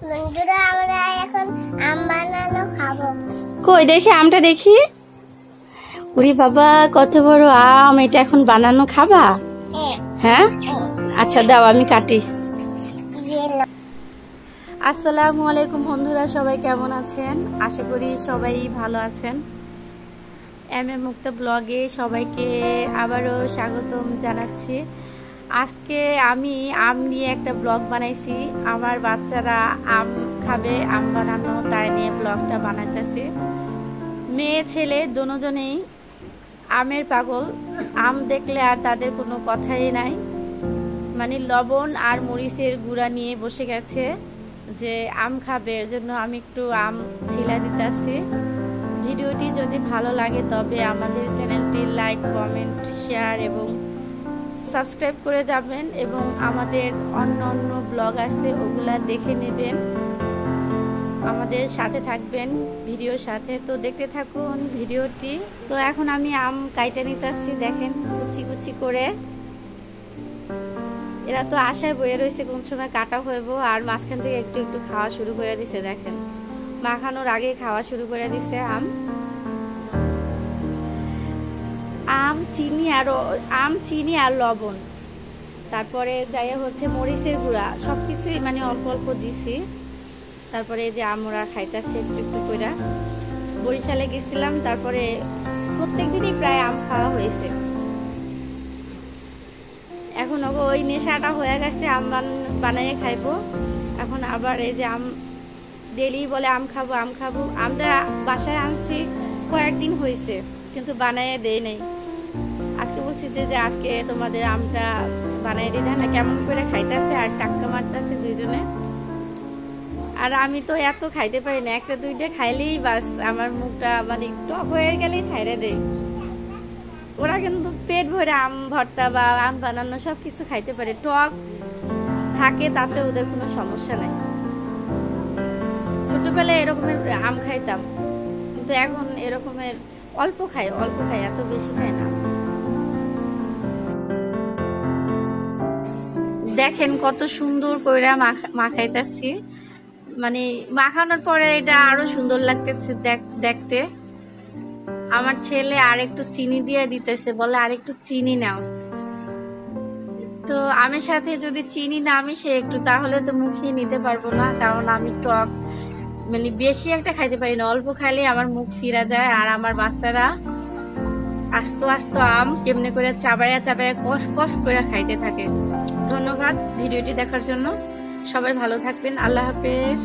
বন্ধুরা আমরা এখন আম বানানো খাবো। কই দেখি আমটা দেখি। ওরে বাবা কত বড় আম, এটা এখন বানানো খাবা? হ্যাঁ আচ্ছা দাও আমি কাটি। আসসালামু আলাইকুম বন্ধুরা, সবাই কেমন আছেন? আশা করি সবাই ভালো আছেন। এম এ মুক্তা ব্লগে সবাইকে আবারও স্বাগতম জানাচ্ছি। আজকে আমি আম নিয়ে একটা ব্লগ বানাইছি। আমার বাচ্চারা আম খাবে, আম বানানো, তাই নিয়ে ব্লগটা বানাইতেছি। মেয়ে ছেলে দুজনেই আমের পাগল। আম দেখলে আর তাদের কোনো কথাই নাই, মানে লবণ আর মরিচের গুঁড়া নিয়ে বসে গেছে যে আম খাবে। এর জন্য আমি একটু আম ছিলা দিতেছি। ভিডিওটি যদি ভালো লাগে তবে আমাদের চ্যানেলটি লাইক, কমেন্ট, শেয়ার এবং সাবস্ক্রাইব করে যাবেন এবং আমাদের অন্য অন্য ব্লগ আছে ওগুলা দেখে নেবেন। আমাদের সাথে থাকবেন ভিডিওর সাথে। তো দেখতে থাকুন ভিডিওটি। তো এখন আমি আম কাইটে নিতেছি, দেখেন কুচি কুচি করে। এরা তো আশায় বয়ে রয়েছে কোন সময় কাটা হইব, আর মাঝখান থেকে একটু একটু খাওয়া শুরু করে দিছে। দেখেন মাখানোর আগে খাওয়া শুরু করে দিছে আম চিনি আর লবণ, তারপরে যাই হচ্ছে মরিচের গুঁড়া, সবকিছুই মানে অল্প অল্প দিছি। তারপরে যে আমরা খাইতেছি একটু একটু করে। বরিশালে গেছিলাম, তারপরে প্রত্যেক দিনই প্রায় আম খাওয়া হয়েছে। এখন ওই নেশাটা হয়ে গেছে, আম বানাইয়ে খাইবো। এখন আবার এই যে আম ডেলি বলে আম খাবো আম খাবো। আমটা বাসায় আনছি কয়েকদিন হয়েছে, কিন্তু বানাইয়ে দেই নাই। আজকে বলছি যে আজকে তোমাদের আমটা বানাই দিই না, কেমন করে খাইতেছে আর টাক্কা মারতেছে দুইজনে। আর আমি তো এত খাইতে পারি না, একটা দুইটা খাইলেই বাস আমার মুখটা মানে টক হয়ে গেলেই ছাইড়ে দেয়। ওরা কিন্তু পেট ভরে আম ভর্তা বা আম বানানো সব কিছু খাইতে পারে, টক থাকে তাতে ওদের কোনো সমস্যা নাই। ছোটবেলায় এরকমের আম খাইতাম, কিন্তু এখন এরকমের অল্প খাই, এত বেশি খাই না। দেখেন কত সুন্দর করে মাখাইতেছি, মানে মাখানোর পরে এটা আরো সুন্দর লাগতেছে দেখতে। আমার ছেলে আর একটু চিনি দিয়ে দিতেছে, বলে আর একটু চিনি নাও। তো আমের সাথে যদি চিনি না মিশে একটু, তাহলে তো মুখিয়ে নিতে পারবো না, কারণ আমি টক মানে বেশি একটা খাইতে পারি না, অল্প খাইলে আমার মুখ ফিরা যায়। আর আমার বাচ্চারা আস্ত আস্ত আম কেমনে করে চাবায়া কস কস করে খাইতে থাকে। ধন্যবাদ ভিডিওটি দেখার জন্য, সবাই ভালো থাকবেন, আল্লাহ হাফেজ।